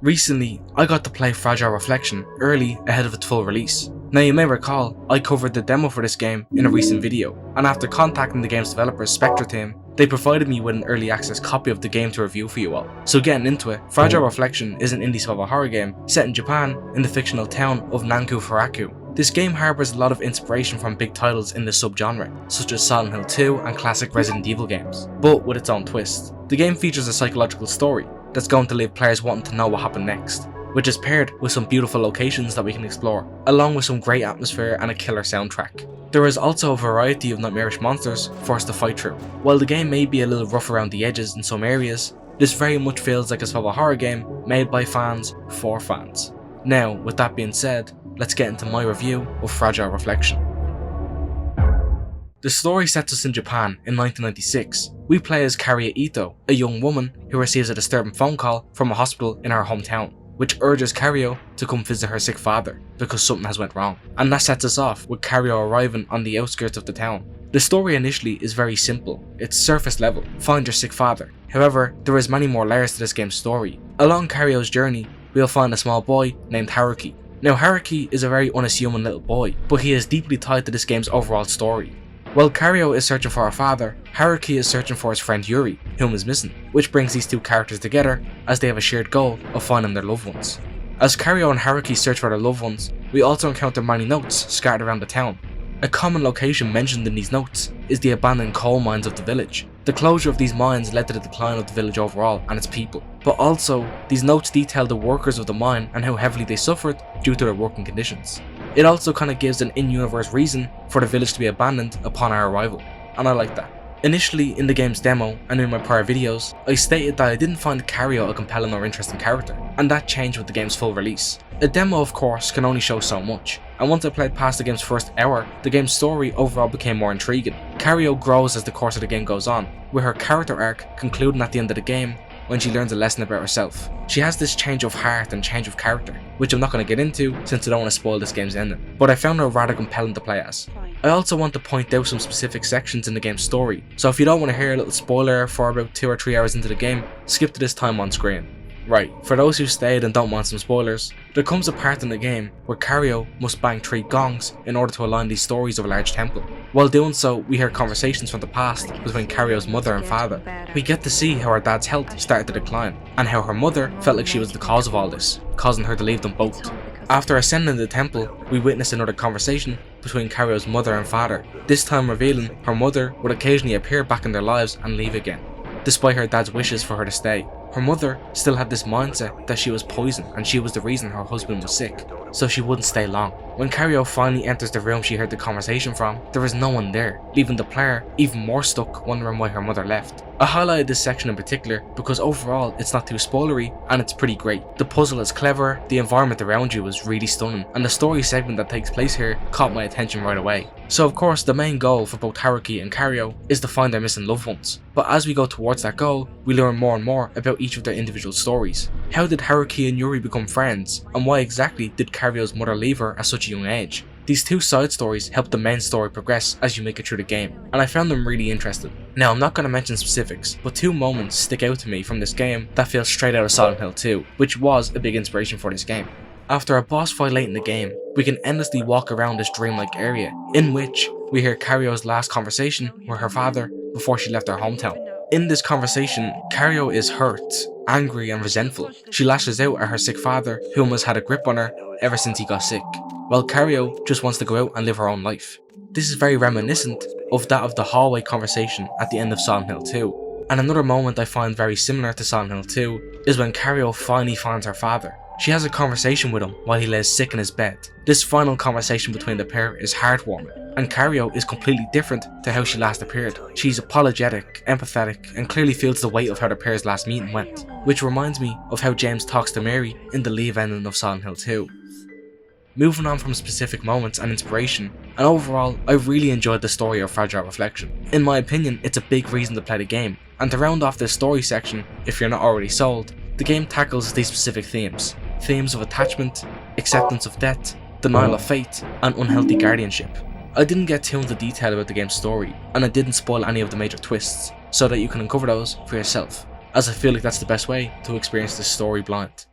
Recently, I got to play Fragile Reflection early ahead of its full release. Now you may recall, I covered the demo for this game in a recent video, and after contacting the game's developers Spectra Team, they provided me with an early access copy of the game to review for you all. So getting into it, Fragile Reflection is an indie survival horror game set in Japan in the fictional town of Nanku Furaku. This game harbours a lot of inspiration from big titles in the subgenre, such as Silent Hill 2 and classic Resident Evil games, but with its own twist. The game features a psychological story that's going to leave players wanting to know what happened next, which is paired with some beautiful locations that we can explore, along with some great atmosphere and a killer soundtrack. There is also a variety of nightmarish monsters for us to fight through. While the game may be a little rough around the edges in some areas, this very much feels like a survival horror game made by fans for fans. Now, with that being said, let's get into my review of Fragile Reflection. The story sets us in Japan in 1996. We play as Karia Ito, a young woman who receives a disturbing phone call from a hospital in her hometown, which urges Kario to come visit her sick father because something has went wrong. And that sets us off with Kario arriving on the outskirts of the town. The story initially is very simple. It's surface level, find your sick father. However, there is many more layers to this game's story. Along Kario's journey, we'll find a small boy named Haruki. Now Haruki is a very unassuming little boy, but he is deeply tied to this game's overall story. While Kario is searching for her father, Haruki is searching for his friend Yuri, whom is missing, which brings these two characters together as they have a shared goal of finding their loved ones. As Kario and Haruki search for their loved ones, we also encounter many notes scattered around the town. A common location mentioned in these notes is the abandoned coal mines of the village. The closure of these mines led to the decline of the village overall and its people, but also these notes detail the workers of the mine and how heavily they suffered due to their working conditions. It also kind of gives an in-universe reason for the village to be abandoned upon our arrival, and I like that. Initially in the game's demo and in my prior videos, I stated that I didn't find Kario a compelling or interesting character, and that changed with the game's full release. A demo of course can only show so much, and once I played past the game's first hour, the game's story overall became more intriguing. Kario grows as the course of the game goes on, with her character arc concluding at the end of the game when she learns a lesson about herself. She has this change of heart and change of character, which I'm not going to get into since I don't want to spoil this game's ending, but I found her rather compelling to play as. I also want to point out some specific sections in the game's story, so if you don't want to hear a little spoiler for about 2 or 3 hours into the game, skip to this time on screen. Right, for those who stayed and don't want some spoilers, there comes a part in the game where Kario must bang 3 gongs in order to align these stories of a large temple. While doing so, we hear conversations from the past between Kario's mother and father. We get to see how her dad's health started to decline, and how her mother felt like she was the cause of all this, causing her to leave them both. After ascending the temple, we witness another conversation between Kario's mother and father, this time revealing her mother would occasionally appear back in their lives and leave again, despite her dad's wishes for her to stay. Her mother still had this mindset that she was poisoned and she was the reason her husband was sick, so she wouldn't stay long. When Kario finally enters the room she heard the conversation from, there is no one there, leaving the player even more stuck wondering why her mother left. I highlighted this section in particular because overall it's not too spoilery and it's pretty great. The puzzle is clever, the environment around you is really stunning, and the story segment that takes place here caught my attention right away. So of course the main goal for both Haruki and Kario is to find their missing loved ones, but as we go towards that goal, we learn more and more about each of their individual stories. How did Haruki and Yuri become friends, and why exactly did Kario's mother leave her at such a young age? These 2 side stories help the main story progress as you make it through the game, and I found them really interesting. Now I'm not going to mention specifics, but 2 moments stick out to me from this game that feel straight out of Silent Hill 2, which was a big inspiration for this game. After a boss fight late in the game, we can endlessly walk around this dreamlike area, in which we hear Kario's last conversation with her father before she left her hometown. In this conversation, Kario is hurt, angry and resentful. She lashes out at her sick father, whom has had a grip on her ever since he got sick, while Kario just wants to go out and live her own life. This is very reminiscent of that of the hallway conversation at the end of Silent Hill 2. And another moment I find very similar to Silent Hill 2 is when Kario finally finds her father. She has a conversation with him while he lays sick in his bed. This final conversation between the pair is heartwarming, and Kario is completely different to how she last appeared. She's apologetic, empathetic, and clearly feels the weight of how the pair's last meeting went, which reminds me of how James talks to Mary in the leave ending of Silent Hill 2. Moving on from specific moments and inspiration, and overall I really enjoyed the story of Fragile Reflection. In my opinion, it's a big reason to play the game, and to round off this story section, if you're not already sold, the game tackles these specific themes. Themes of attachment, acceptance of death, denial of fate, and unhealthy guardianship. I didn't get too into detail about the game's story, and I didn't spoil any of the major twists, so that you can uncover those for yourself, as I feel like that's the best way to experience this story blind.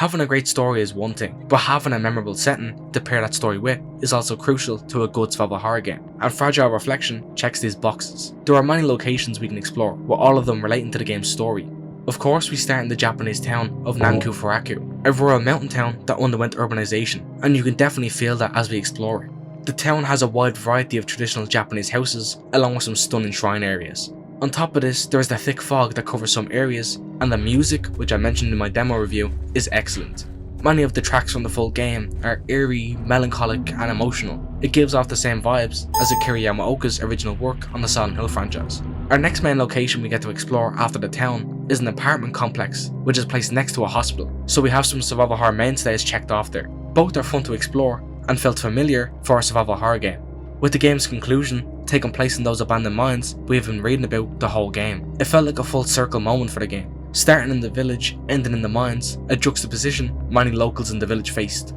Having a great story is one thing, but having a memorable setting to pair that story with is also crucial to a good survival horror game, and Fragile Reflection checks these boxes. There are many locations we can explore, with all of them relating to the game's story. Of course, we start in the Japanese town of Nanku-Furaku, a rural mountain town that underwent urbanization, and you can definitely feel that as we explore it. The town has a wide variety of traditional Japanese houses, along with some stunning shrine areas. On top of this, there is the thick fog that covers some areas, and the music, which I mentioned in my demo review, is excellent. Many of the tracks from the full game are eerie, melancholic, and emotional. It gives off the same vibes as Akira Yamaoka's original work on the Silent Hill franchise. Our next main location we get to explore after the town is an apartment complex, which is placed next to a hospital, so we have some survival horror mainstays checked off there. Both are fun to explore and felt familiar for a survival horror game. With the game's conclusion taking place in those abandoned mines we have been reading about the whole game, it felt like a full circle moment for the game. Starting in the village, ending in the mines, a juxtaposition many locals in the village faced.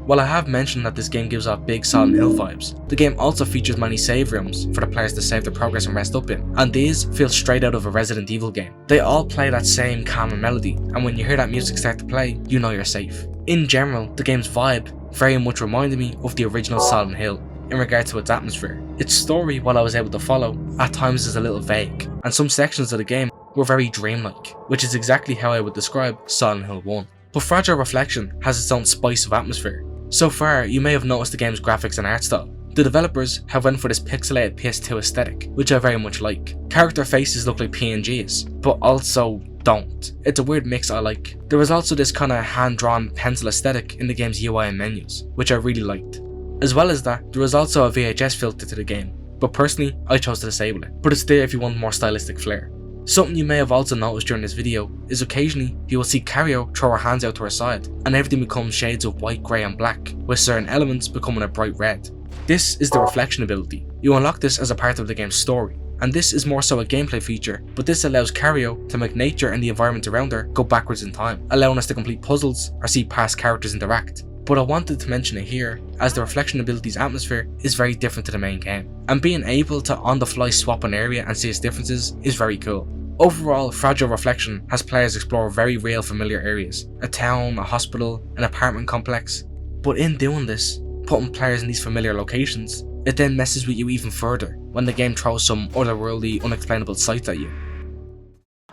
While I have mentioned that this game gives off big Silent Hill vibes, the game also features many save rooms for the players to save their progress and rest up in, and these feel straight out of a Resident Evil game. They all play that same calm melody, and when you hear that music start to play, you know you're safe. In general, the game's vibe very much reminded me of the original Silent Hill in regard to its atmosphere. Its story, while I was able to follow, at times is a little vague, and some sections of the game were very dreamlike, which is exactly how I would describe Silent Hill 1. But Fragile Reflection has its own spice of atmosphere. So far, you may have noticed the game's graphics and art style. The developers have went for this pixelated PS2 aesthetic, which I very much like. Character faces look like PNGs, but also don't. It's a weird mix I like. There was also this kinda hand-drawn pencil aesthetic in the game's UI and menus, which I really liked. As well as that, there was also a VHS filter to the game, but personally, I chose to disable it, but it's there if you want more stylistic flair. Something you may have also noticed during this video is occasionally you will see Cario throw her hands out to her side, and everything becomes shades of white, grey and black, with certain elements becoming a bright red. This is the reflection ability. You unlock this as a part of the game's story, and this is more so a gameplay feature, but this allows Cario to make nature and the environment around her go backwards in time, allowing us to complete puzzles or see past characters interact. But I wanted to mention it here, as the reflection ability's atmosphere is very different to the main game, and being able to on the fly swap an area and see its differences is very cool. Overall, Fragile Reflection has players explore very real familiar areas, a town, a hospital, an apartment complex, but in doing this, putting players in these familiar locations, it then messes with you even further when the game throws some otherworldly, unexplainable sights at you.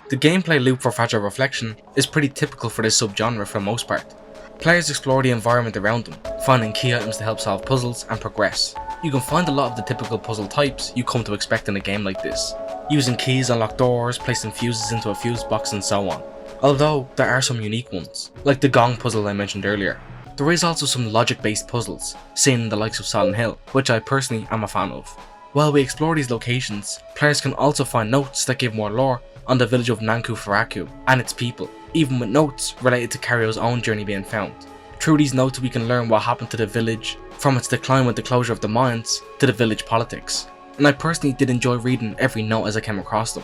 The gameplay loop for Fragile Reflection is pretty typical for this subgenre for the most part. Players explore the environment around them, finding key items to help solve puzzles and progress. You can find a lot of the typical puzzle types you come to expect in a game like this, using keys to unlock doors, placing fuses into a fuse box and so on. Although there are some unique ones, like the gong puzzle I mentioned earlier. There is also some logic-based puzzles, seen in the likes of Silent Hill, which I personally am a fan of. While we explore these locations, players can also find notes that give more lore on the village of Nanku-Furaku and its people, even with notes related to Cario's own journey being found. Through these notes we can learn what happened to the village, from its decline with the closure of the mines, to the village politics, and I personally did enjoy reading every note as I came across them.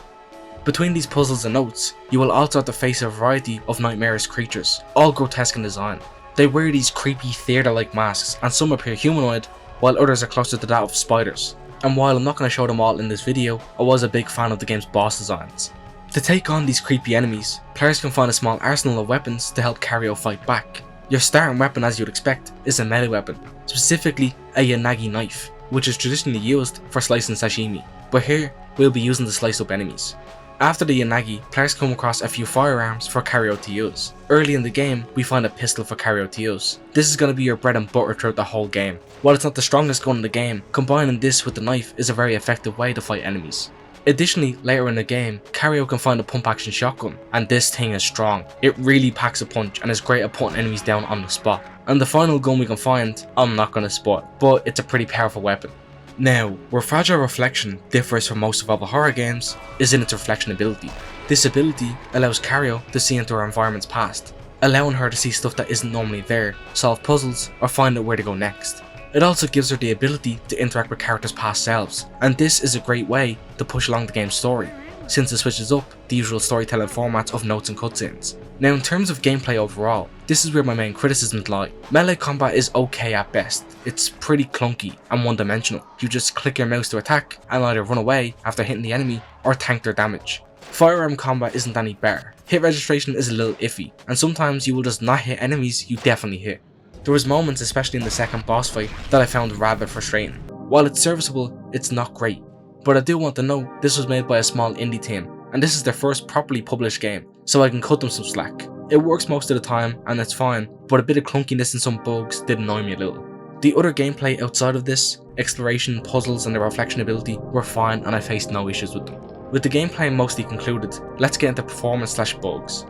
Between these puzzles and notes, you will also have to face a variety of nightmarish creatures, all grotesque in design. They wear these creepy theatre-like masks, and some appear humanoid, while others are closer to that of spiders. And while I'm not going to show them all in this video, I was a big fan of the game's boss designs. To take on these creepy enemies, players can find a small arsenal of weapons to help Cario fight back. Your starting weapon, as you'd expect, is a melee weapon, specifically a Yanagi knife, which is traditionally used for slicing sashimi, but here we'll be using to slice up enemies. After the Yanagi, players come across a few firearms for Cario to use. Early in the game, we find a pistol for Cario to use. This is going to be your bread and butter throughout the whole game. While it's not the strongest gun in the game, combining this with the knife is a very effective way to fight enemies. Additionally, later in the game, Cario can find a pump action shotgun, and this thing is strong. It really packs a punch and is great at putting enemies down on the spot. And the final gun we can find, I'm not going to spoil, but it's a pretty powerful weapon. Now, where Fragile Reflection differs from most survival horror games is in its reflection ability. This ability allows Cario to see into her environment's past, allowing her to see stuff that isn't normally there, solve puzzles, or find out where to go next. It also gives her the ability to interact with characters' past selves, and this is a great way to push along the game's story, since it switches up the usual storytelling formats of notes and cutscenes. Now, in terms of gameplay overall, this is where my main criticisms lie. Melee combat is okay at best. It's pretty clunky and one-dimensional. You just click your mouse to attack and either run away after hitting the enemy or tank their damage. Firearm combat isn't any better. Hit registration is a little iffy, and sometimes you will just not hit enemies you definitely hit. There was moments, especially in the second boss fight, that I found rather frustrating. While it's serviceable, it's not great. But I do want to note this was made by a small indie team, and this is their first properly published game, so I can cut them some slack. It works most of the time and it's fine, but a bit of clunkiness and some bugs did annoy me a little. The other gameplay outside of this, exploration, puzzles and the reflection ability were fine and I faced no issues with them. With the gameplay mostly concluded, let's get into performance/bugs.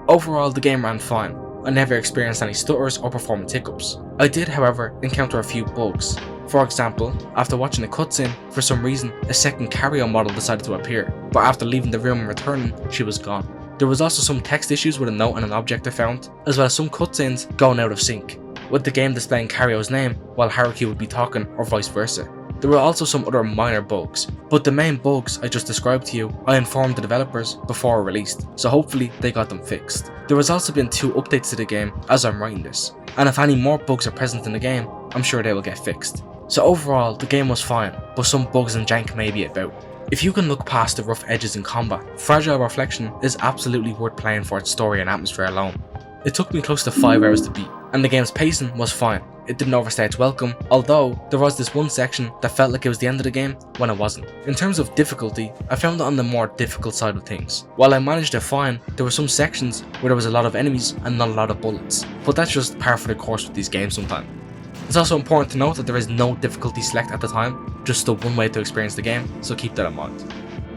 Overall, the game ran fine. I never experienced any stutters or performance hiccups. I did, however, encounter a few bugs. For example, after watching a cutscene, for some reason, a second Cario model decided to appear, but after leaving the room and returning, she was gone. There was also some text issues with a note and an object I found, as well as some cutscenes going out of sync, with the game displaying Cario's name while Haruki would be talking or vice versa. There were also some other minor bugs, but the main bugs I just described to you, I informed the developers before released, so hopefully they got them fixed. There has also been 2 updates to the game as I'm writing this, and if any more bugs are present in the game, I'm sure they will get fixed. So overall, the game was fine, but some bugs and jank may be about. If you can look past the rough edges in combat, Fragile Reflection is absolutely worth playing for its story and atmosphere alone. It took me close to 5 hours to beat, and the game's pacing was fine. It didn't overstay its welcome, although there was this one section that felt like it was the end of the game when it wasn't. In terms of difficulty, I found it on the more difficult side of things. While I managed it fine, there were some sections where there was a lot of enemies and not a lot of bullets, but that's just par for the course with these games sometimes. It's also important to note that there is no difficulty select at the time, just the one way to experience the game, so keep that in mind.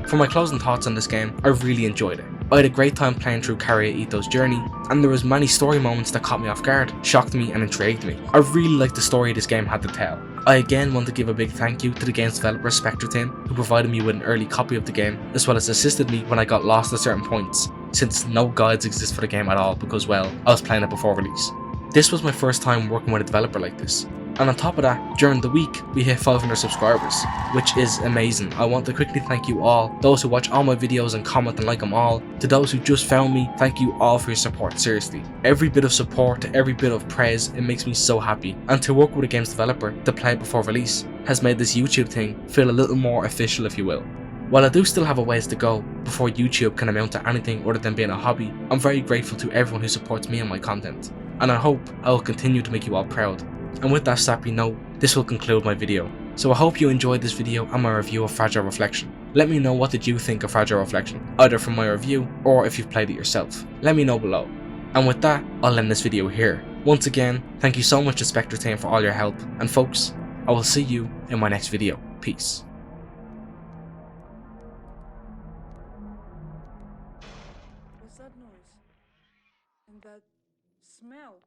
For my closing thoughts on this game, I really enjoyed it. I had a great time playing through Karia Ito's journey, and there was many story moments that caught me off guard, shocked me and intrigued me. I really liked the story this game had to tell. I again want to give a big thank you to the game's developer Spectra Team, who provided me with an early copy of the game, as well as assisted me when I got lost at certain points, since no guides exist for the game at all because, well, I was playing it before release. This was my first time working with a developer like this. And on top of that, during the week, we hit 500 subscribers, which is amazing. I want to quickly thank you all, those who watch all my videos and comment and like them all. To those who just found me, thank you all for your support, seriously. Every bit of support, every bit of praise, it makes me so happy. And to work with a game's developer to play before release has made this YouTube thing feel a little more official, if you will. While I do still have a ways to go before YouTube can amount to anything other than being a hobby, I'm very grateful to everyone who supports me and my content. And I hope I will continue to make you all proud. And with that sappy note, this will conclude my video. So I hope you enjoyed this video and my review of Fragile Reflection. Let me know what did you think of Fragile Reflection, either from my review or if you've played it yourself. Let me know below. And with that, I'll end this video here. Once again, thank you so much to Spectra Team for all your help, and folks, I will see you in my next video. Peace. What's that noise? And that smell?